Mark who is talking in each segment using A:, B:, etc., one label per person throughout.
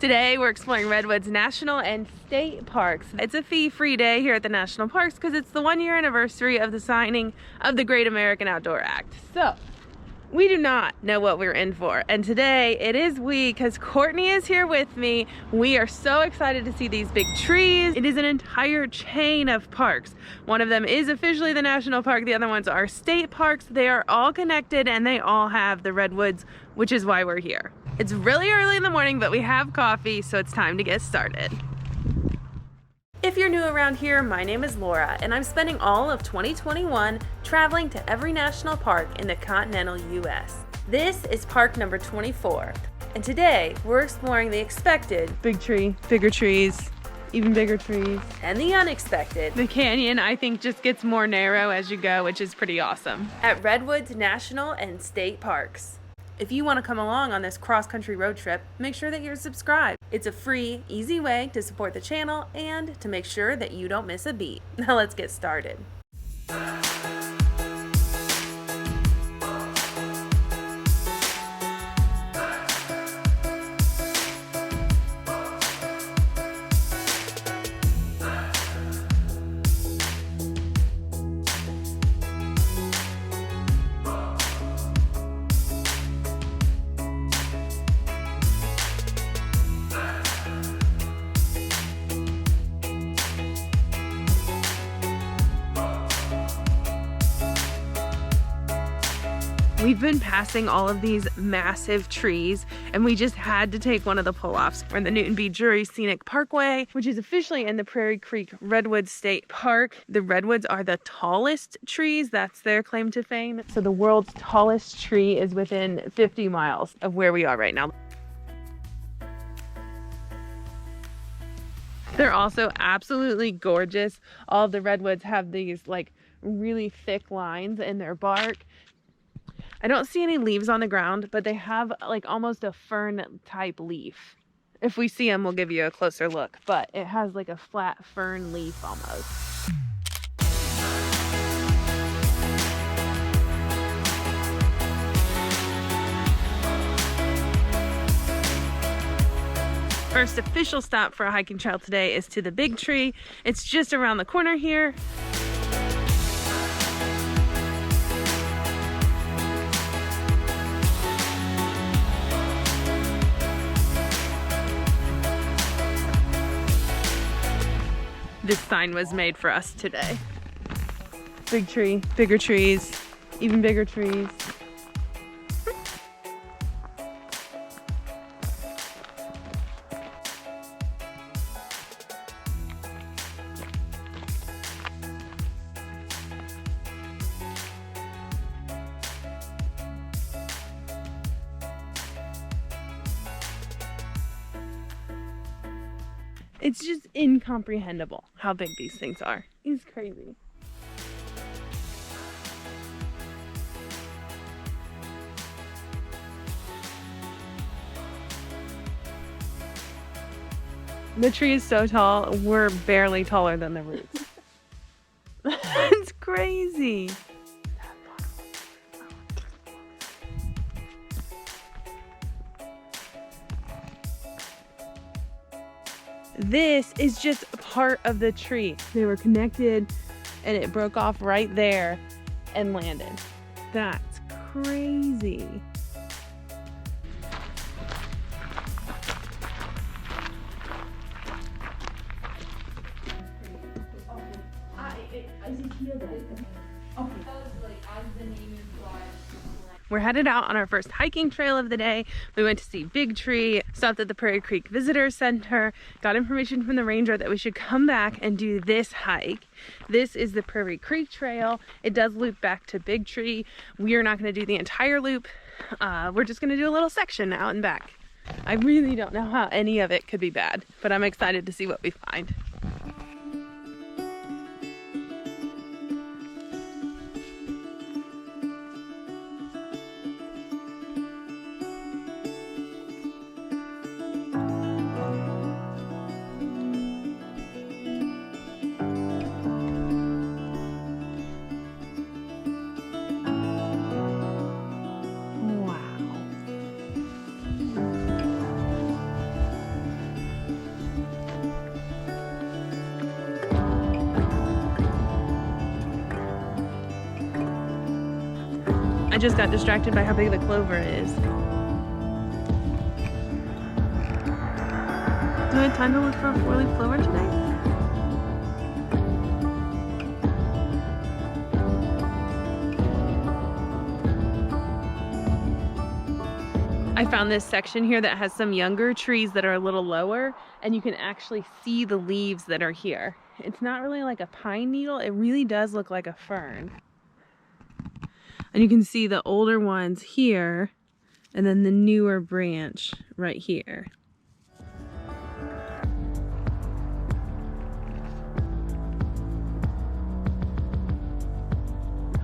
A: Today we're exploring Redwoods National and State Parks. It's a fee-free day here at the national parks because it's the 1-year anniversary of the signing of the Great American Outdoor Act. So we do not know what we're in for, and today it is because Courtney is here with me. We are so excited to see these big trees. It is an entire chain of parks. One of them is officially the national park, the other ones are state parks. They are all connected and they all have the redwoods, which is why we're here. It's really early in the morning, but we have coffee, so it's time to get started. If you're new around here, my name is Laura, and I'm spending all of 2021 traveling to every national park in the continental US. This is park number 24, and today we're exploring the expected, big tree, bigger trees, even bigger trees, and the unexpected. The canyon, I think, just gets more narrow as you go, which is pretty awesome. At Redwoods National and State Parks. If you want to come along on this cross-country road trip, make sure that you're subscribed. It's a free, easy way to support the channel and to make sure that you don't miss a beat. Now let's get started. We've been passing all of these massive trees, and we just had to take one of the pull-offs. We're in the Newton B. Drury Scenic Parkway, which is officially in the Prairie Creek Redwood State Park. The redwoods are the tallest trees. That's their claim to fame. So the world's tallest tree is within 50 miles of where we are right now. They're also absolutely gorgeous. All of the redwoods have these like really thick lines in their bark. I don't see any leaves on the ground, but they have like almost a fern type leaf. If we see them, we'll give you a closer look, but it has like a flat fern leaf almost. First official stop for a hiking trail today is to the big tree. It's just around the corner here. This sign was made for us today. Big tree, bigger trees, even bigger trees. It's just incomprehensible how big these things are. It's crazy. The tree is so tall, we're barely taller than the roots. It's crazy. This is just part of the tree. They were connected and it broke off right there and landed. That's crazy. We're headed out on our first hiking trail of the day. We went to see Big Tree, stopped at the Prairie Creek Visitor Center, got information from the ranger that we should come back and do this hike. This is the Prairie Creek Trail. It does loop back to Big Tree. We are not going to do the entire loop. We're just going to do a little section out and back. I really don't know how any of it could be bad, but I'm excited to see what we find. I just got distracted by how big the clover is. Do I have time to look for a 4-leaf clover today? I found this section here that has some younger trees that are a little lower, and you can actually see the leaves that are here. It's not really like a pine needle, it really does look like a fern. And you can see the older ones here, and then the newer branch right here.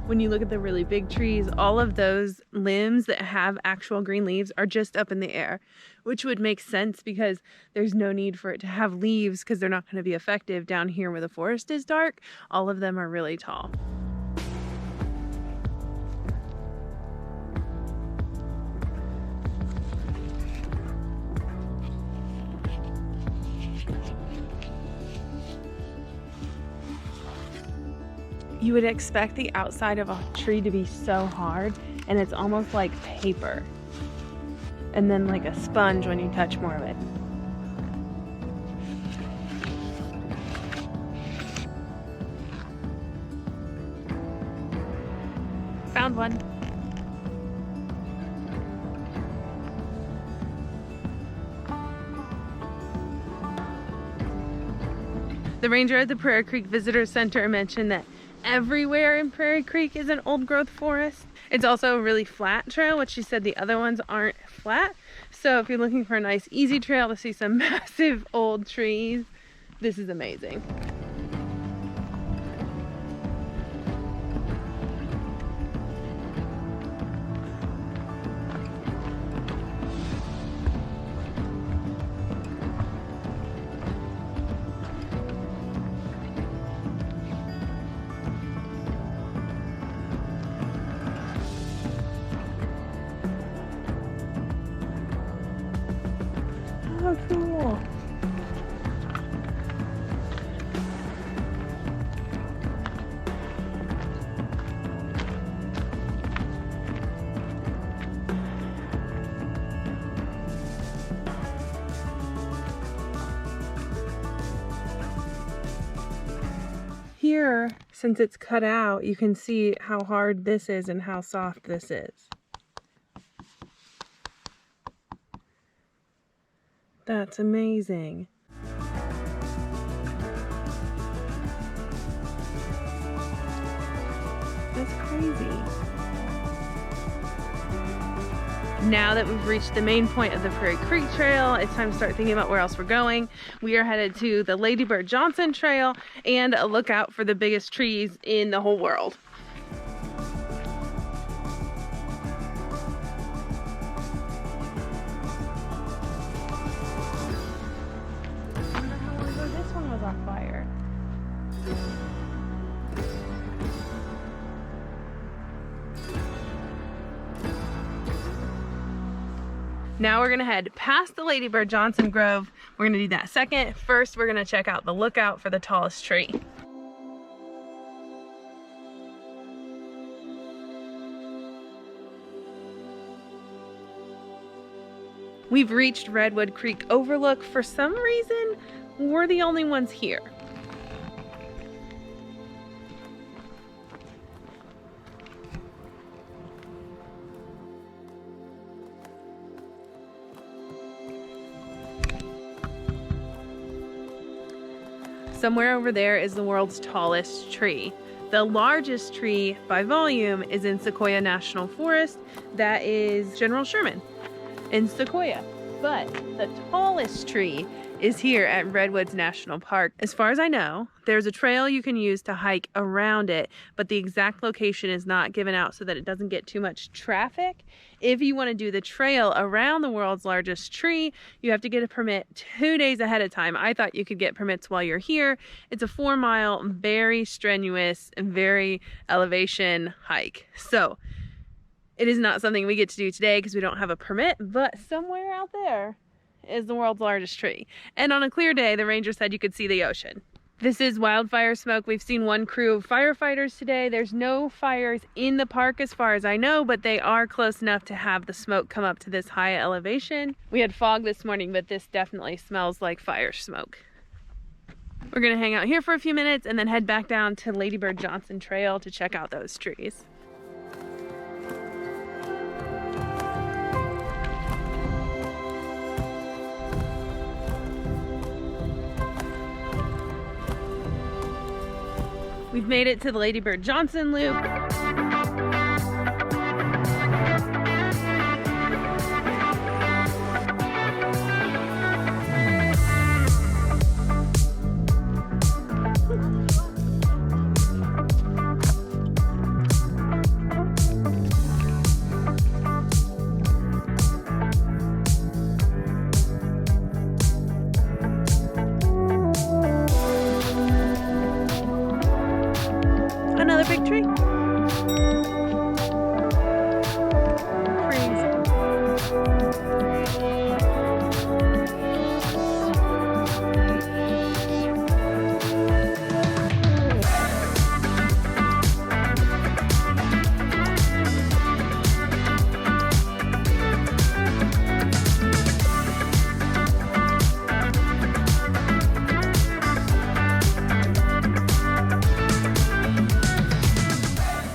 A: When you look at the really big trees, all of those limbs that have actual green leaves are just up in the air, which would make sense because there's no need for it to have leaves because they're not going to be effective down here where the forest is dark. All of them are really tall. You would expect the outside of a tree to be so hard, and it's almost like paper. And then like a sponge when you touch more of it. Found one. The ranger at the Prairie Creek Visitor Center mentioned that everywhere in Prairie Creek is an old growth forest. It's also a really flat trail, which she said the other ones aren't flat. So if you're looking for a nice easy trail to see some massive old trees, this is amazing. Oh, cool. Here, since it's cut out, you can see how hard this is and how soft this is. That's amazing. That's crazy. Now that we've reached the main point of the Prairie Creek Trail, it's time to start thinking about where else we're going. We are headed to the Lady Bird Johnson Trail and a lookout for the biggest trees in the whole world. On fire. Now we're gonna head past the Lady Bird Johnson Grove. We're gonna do that second. First, we're gonna check out the lookout for the tallest tree. We've reached Redwood Creek Overlook. For some reason, we're the only ones here. Somewhere over there is the world's tallest tree. The largest tree by volume is in Sequoia National Forest. That is General Sherman in Sequoia. But the tallest tree is here at Redwoods National Park. As far as I know, there's a trail you can use to hike around it, but the exact location is not given out so that it doesn't get too much traffic. If you want to do the trail around the world's largest tree, you have to get a permit 2 days ahead of time. I thought you could get permits while you're here. It's a 4-mile, very strenuous, very elevation hike. So it is not something we get to do today because we don't have a permit, but somewhere out there is the world's largest tree. And on a clear day, the ranger said you could see the ocean. This is wildfire smoke. We've seen one crew of firefighters today. There's no fires in the park as far as I know, but they are close enough to have the smoke come up to this high elevation. We had fog this morning, but this definitely smells like fire smoke. We're gonna hang out here for a few minutes and then head back down to Lady Bird Johnson Trail to check out those trees. We've made it to the Lady Bird Johnson Loop. Another big tree. Crazy.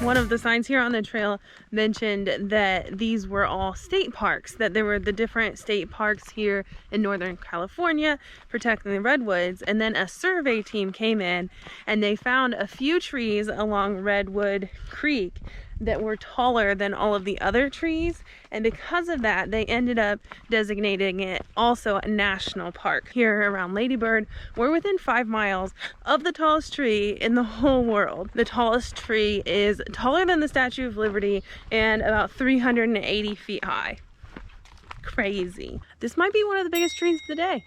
A: One of the signs here on the trail mentioned that these were all state parks, that there were the different state parks here in Northern California protecting the redwoods. And then a survey team came in and they found a few trees along Redwood Creek that were taller than all of the other trees, and because of that they ended up designating it also a national park. Here around Lady Bird, we're within 5 miles of the tallest tree in the whole world. The tallest tree is taller than the Statue of Liberty and about 380 feet high. Crazy. This might be one of the biggest trees of the day.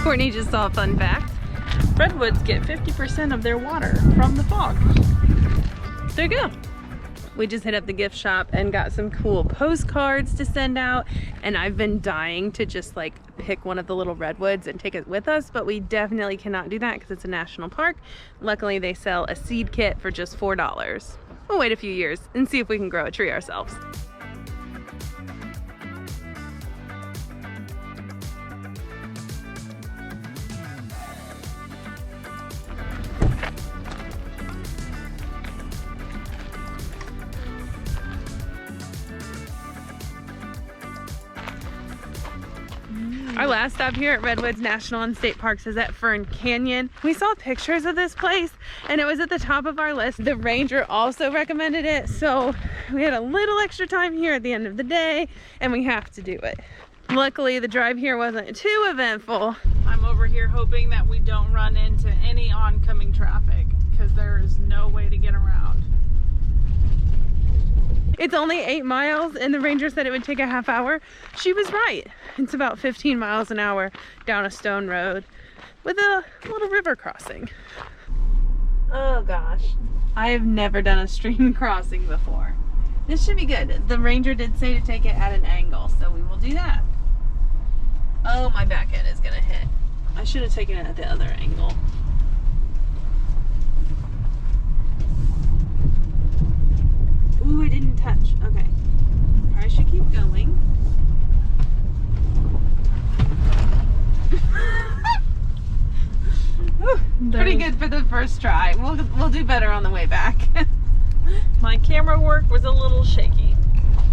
A: Courtney just saw a fun fact. Redwoods get 50% of their water from the fog. There you go. We just hit up the gift shop and got some cool postcards to send out, and I've been dying to just like pick one of the little redwoods and take it with us, but we definitely cannot do that because it's a national park. Luckily they sell a seed kit for just $4. We'll wait a few years and see if we can grow a tree ourselves. Our last stop here at Redwoods National and State Parks is at Fern Canyon. We saw pictures of this place and it was at the top of our list. The ranger also recommended it, so we had a little extra time here at the end of the day and we have to do it. Luckily the drive here wasn't too eventful.
B: I'm over here hoping that we don't run into any oncoming traffic because there is no way to get around.
A: It's only 8 miles and the ranger said it would take a half hour. She was right. It's about 15 miles an hour down a stone road with a little river crossing. Oh gosh. I have never done a stream crossing before. This should be good. The ranger did say to take it at an angle, so we will do that. Oh, my back end is gonna hit. I should have taken it at the other angle. Ooh, I didn't touch. Okay. I should keep going. Pretty good for the first try. We'll do better on the way back.
B: My camera work was a little shaky.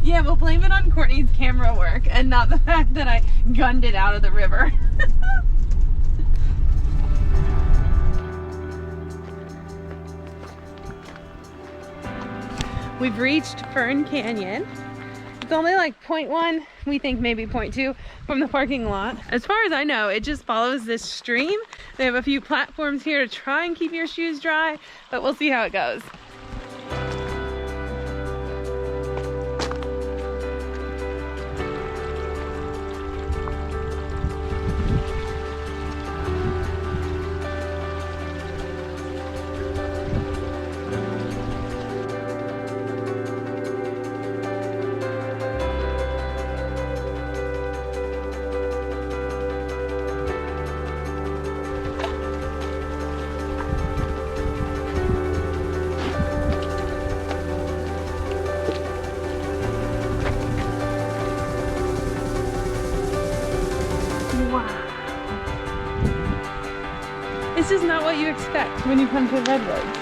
A: Yeah. Yeah, we'll blame it on Courtney's camera work and not the fact that I gunned it out of the river. We've reached Fern Canyon. It's only like 0.1, we think maybe 0.2 from the parking lot. As far as I know, it just follows this stream. They have a few platforms here to try and keep your shoes dry, but we'll see how it goes. This is not what you expect when you come to Redwoods.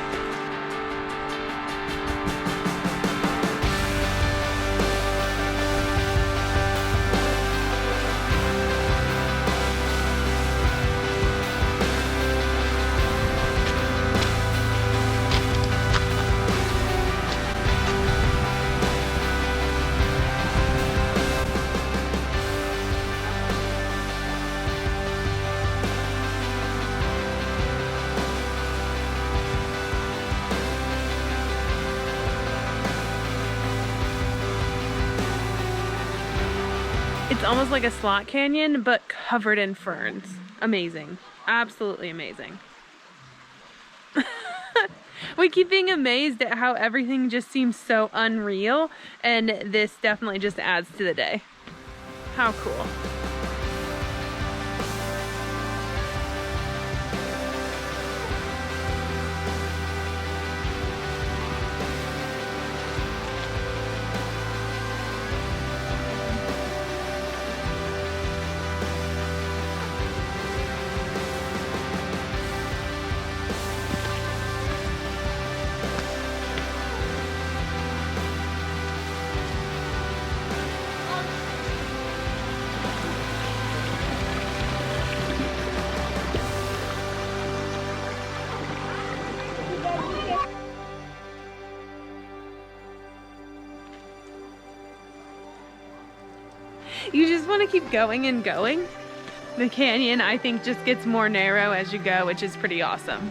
A: It's almost like a slot canyon, but covered in ferns. Amazing. Absolutely amazing. We keep being amazed at how everything just seems so unreal, and this definitely just adds to the day. How cool. You just want to keep going and going. The canyon, I think, just gets more narrow as you go, which is pretty awesome.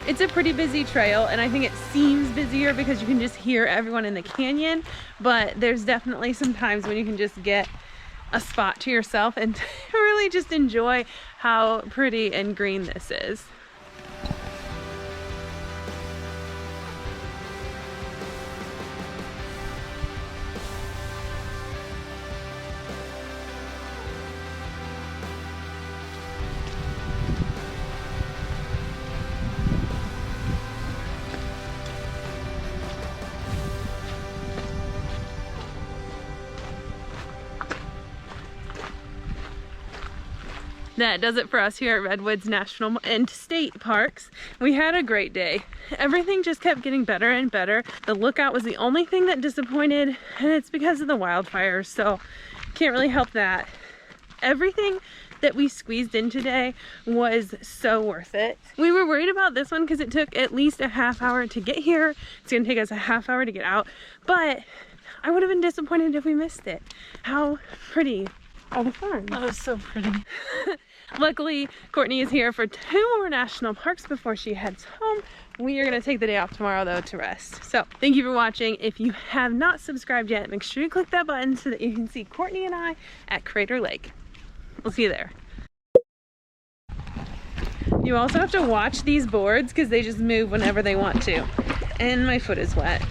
A: It's a pretty busy trail, and I think it seems busier because you can just hear everyone in the canyon, but there's definitely some times when you can just get a spot to yourself and really just enjoy how pretty and green this is. That does it for us here at Redwoods National and State Parks. We had a great day. Everything just kept getting better and better. The lookout was the only thing that disappointed, and it's because of the wildfires, so can't really help that. Everything that we squeezed in today was so worth it. We were worried about this one because it took at least a half hour to get here. It's gonna take us a half hour to get out, but I would have been disappointed if we missed it. How pretty are the ferns?
B: That was so pretty.
A: Luckily, Courtney is here for 2 more national parks before she heads home. We are going to take the day off tomorrow, though, to rest. So, thank you for watching. If you have not subscribed yet, make sure you click that button so that you can see Courtney and I at Crater Lake. We'll see you there. You also have to watch these boards because they just move whenever they want to. And my foot is wet.